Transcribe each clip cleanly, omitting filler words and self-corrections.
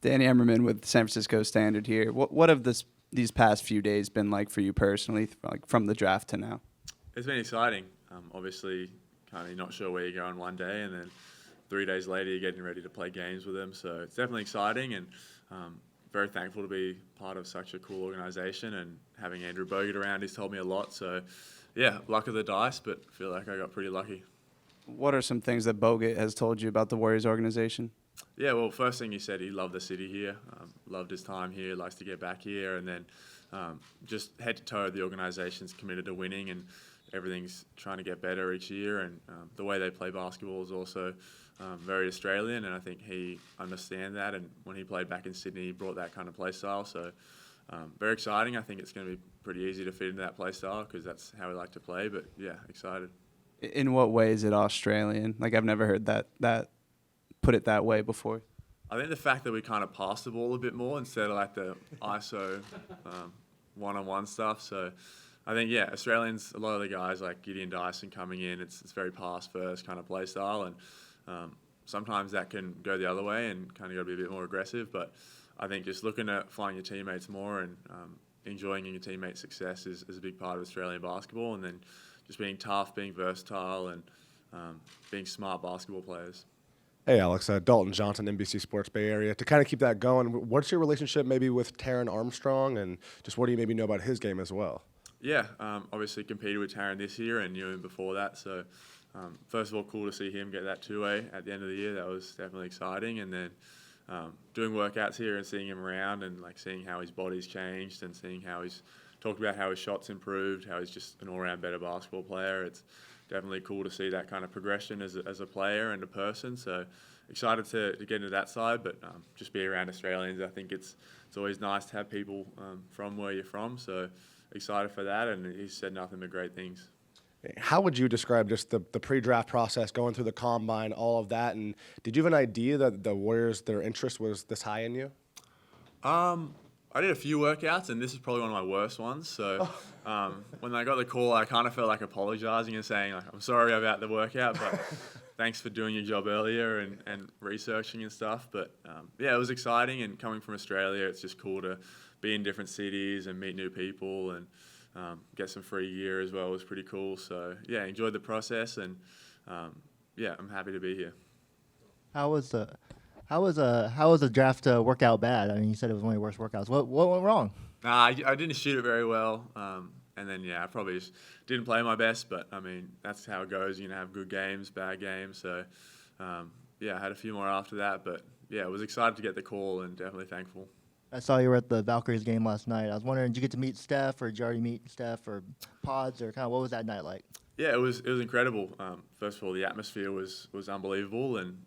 Danny Emmerman with San Francisco Standard here. What have these past few days been like for you personally, like from the draft to now? It's been exciting. Obviously, kind of not sure where you're going one day, and then 3 days later you're getting ready to play games with them. So it's definitely exciting, and very thankful to be part of such a cool organisation. And having Andrew Bogut around, he's told me a lot. So yeah, luck of the dice, but I feel like I got pretty lucky. What are some things that Bogut has told you about the Warriors organization? Yeah, well, first thing he said, he loved the city here, loved his time here, likes to get back here, and then just head to toe, the organisation's committed to winning, and everything's trying to get better each year, and the way they play basketball is also very Australian, and I think he understands that, and when he played back in Sydney, he brought that kind of play style, so very exciting. I think it's going to be pretty easy to fit into that play style because that's how we like to play, but yeah, excited. In what way is it Australian? Like, I've never heard that put it that way before. I think the fact that we kind of pass the ball a bit more instead of like the ISO one-on-one stuff. So I think, yeah, Australians, a lot of the guys like Gideon Dyson coming in, it's very pass-first kind of play style. And sometimes that can go the other way and kind of got to be a bit more aggressive. But I think just looking at flying your teammates more and enjoying your teammates' success is a big part of Australian basketball. And then just being tough, being versatile, and being smart basketball players. Hey, Alex, Dalton Johnson, NBC Sports Bay Area. To kind of keep that going, what's your relationship maybe with Taran Armstrong, and just what do you maybe know about his game as well? Yeah, obviously competed with Taran this year and knew him before that. So, first of all, cool to see him get that two-way at the end of the year. That was definitely exciting. And then doing workouts here and seeing him around and like seeing how his body's changed and seeing how he's talked about how his shots improved, how he's just an all-round better basketball player. It's definitely cool to see that kind of progression as a player and a person. So excited to get into that side, but just be around Australians. I think it's always nice to have people from where you're from. So excited for that, and he's said nothing but great things. How would you describe just the pre-draft process, going through the combine, all of that? And did you have an idea that the Warriors, their interest was this high in you? I did a few workouts, and this is probably one of my worst ones. So when I got the call, I kind of felt like apologising and saying, like, I'm sorry about the workout, but thanks for doing your job earlier and researching and stuff. But, yeah, it was exciting, and coming from Australia, it's just cool to be in different cities and meet new people and get some free gear as well. It was pretty cool. So, yeah, enjoyed the process, and, yeah, I'm happy to be here. How was the draft workout bad? I mean, you said it was one of your worst workouts. What went wrong? I didn't shoot it very well, and then I probably just didn't play my best. But I mean, that's how it goes. You're gonna have good games, bad games. So I had a few more after that, but yeah, I was excited to get the call and definitely thankful. I saw you were at the Valkyries game last night. I was wondering, did you get to meet Steph, or did you already meet Steph, or Pods, or kind of what was that night like? Yeah, it was incredible. First of all, the atmosphere was unbelievable, and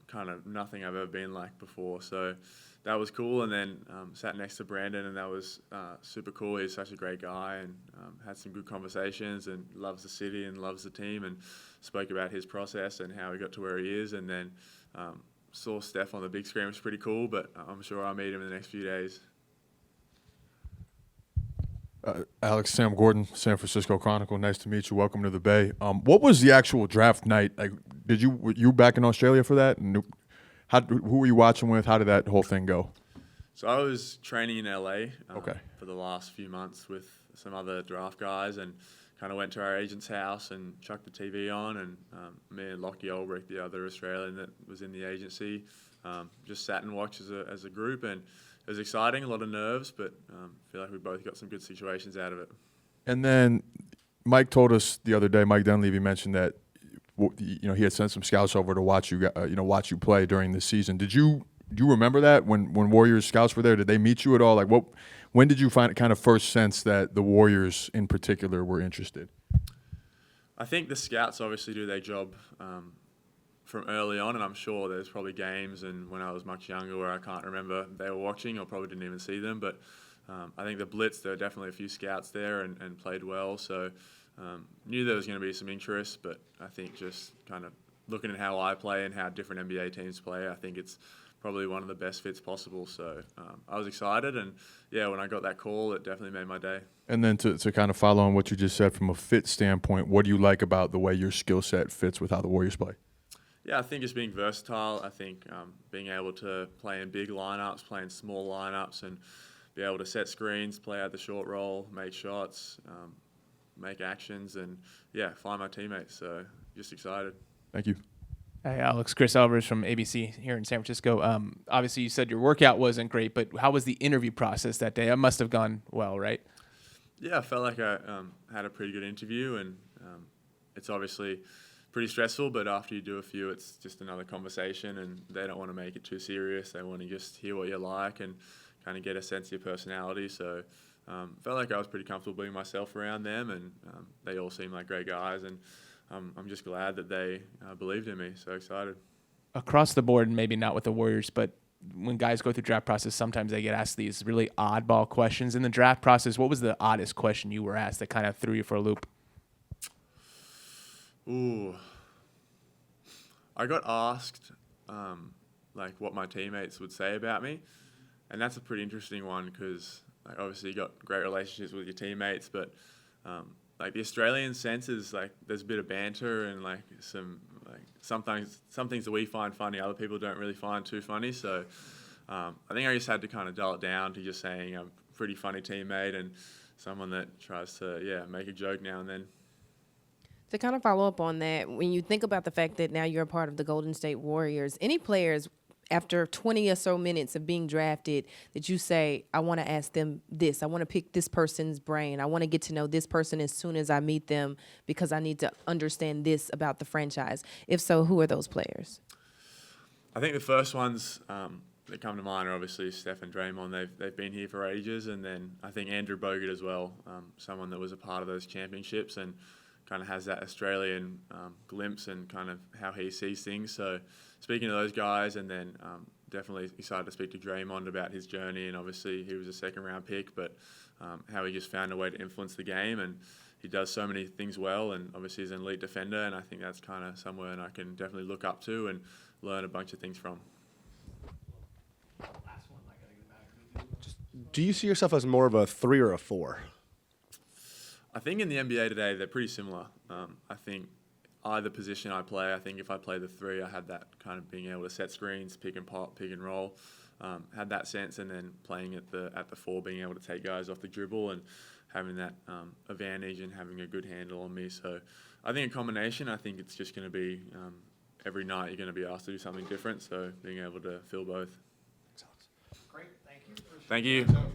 kind of nothing I've ever been like before. So that was cool. And then sat next to Brandon, and that was super cool. He's such a great guy, and had some good conversations, and loves the city and loves the team, and spoke about his process and how he got to where he is. And then saw Steph on the big screen, which was pretty cool. But I'm sure I'll meet him in the next few days. Alex, Sam Gordon, San Francisco Chronicle. Nice to meet you. Welcome to the Bay. What was the actual draft night? Like, were you back in Australia for that? And who were you watching with? How did that whole thing go? So I was training in LA Okay. for the last few months with some other draft guys, and kind of went to our agent's house and chucked the TV on, and me and Lockie Ulbrich, the other Australian that was in the agency, just sat and watched as a group, and it was exciting, a lot of nerves, but I feel like we both got some good situations out of it. And then Mike told us the other day, Mike Dunleavy mentioned that he had sent some scouts over to watch you play during the season. Do you remember that when Warriors scouts were there? Did they meet you at all? Like, when did you kind of first sense that the Warriors in particular were interested? I think the scouts obviously do their job from early on, and I'm sure there's probably games and when I was much younger where I can't remember they were watching or probably didn't even see them, but I think the Blitz, there were definitely a few scouts there and played well, so knew there was going to be some interest, but I think just kind of looking at how I play and how different NBA teams play, I think it's probably one of the best fits possible, so I was excited, and yeah, when I got that call, it definitely made my day. And then to kind of follow on what you just said from a fit standpoint, what do you like about the way your skill set fits with how the Warriors play? Yeah, I think just being versatile. I think being able to play in big lineups, play in small lineups, and be able to set screens, play out the short roll, make shots, make actions, and yeah, find my teammates. So just excited. Thank you. Hey, Alex. Chris Elvers from ABC here in San Francisco. Obviously, you said your workout wasn't great, but how was the interview process that day? It must have gone well, right? Yeah, I felt like I had a pretty good interview, and it's obviously pretty stressful, but after you do a few, it's just another conversation, and they don't want to make it too serious. They want to just hear what you're like and kind of get a sense of your personality. So felt like I was pretty comfortable being myself around them, and they all seem like great guys, and I'm just glad that they believed in me. So excited. Across the board, maybe not with the Warriors, but when guys go through draft process, sometimes they get asked these really oddball questions in the draft process. What was the oddest question you were asked that kind of threw you for a loop? Ooh, I got asked like what my teammates would say about me, and that's a pretty interesting one because like, obviously you got great relationships with your teammates, but like the Australian sense is like there's a bit of banter and like some things that we find funny, other people don't really find too funny. So I think I just had to kind of dull it down to just saying I'm a pretty funny teammate and someone that tries to make a joke now and then. To kind of follow up on that, when you think about the fact that now you're a part of the Golden State Warriors, any players after 20 or so minutes of being drafted that you say, I want to ask them this, I want to pick this person's brain, I want to get to know this person as soon as I meet them because I need to understand this about the franchise? If so, who are those players? I think the first ones that come to mind are obviously Steph and Draymond. They've been here for ages, and then I think Andrew Bogut as well, someone that was a part of those championships and kind of has that Australian glimpse and kind of how he sees things. So speaking to those guys, and then definitely excited to speak to Draymond about his journey, and obviously he was a second-round pick, but how he just found a way to influence the game, and he does so many things well, and obviously he's an elite defender, and I think that's kind of somewhere I can definitely look up to and learn a bunch of things from. Do you see yourself as more of a 3 or a 4? I think in the NBA today, they're pretty similar. I think either position I play, I think if I play the 3, I had that kind of being able to set screens, pick and pop, pick and roll, had that sense, and then playing at the 4, being able to take guys off the dribble and having that advantage and having a good handle on me. So I think a combination, I think it's just going to be every night you're going to be asked to do something different, so being able to fill both. Great, thank you. Thank you.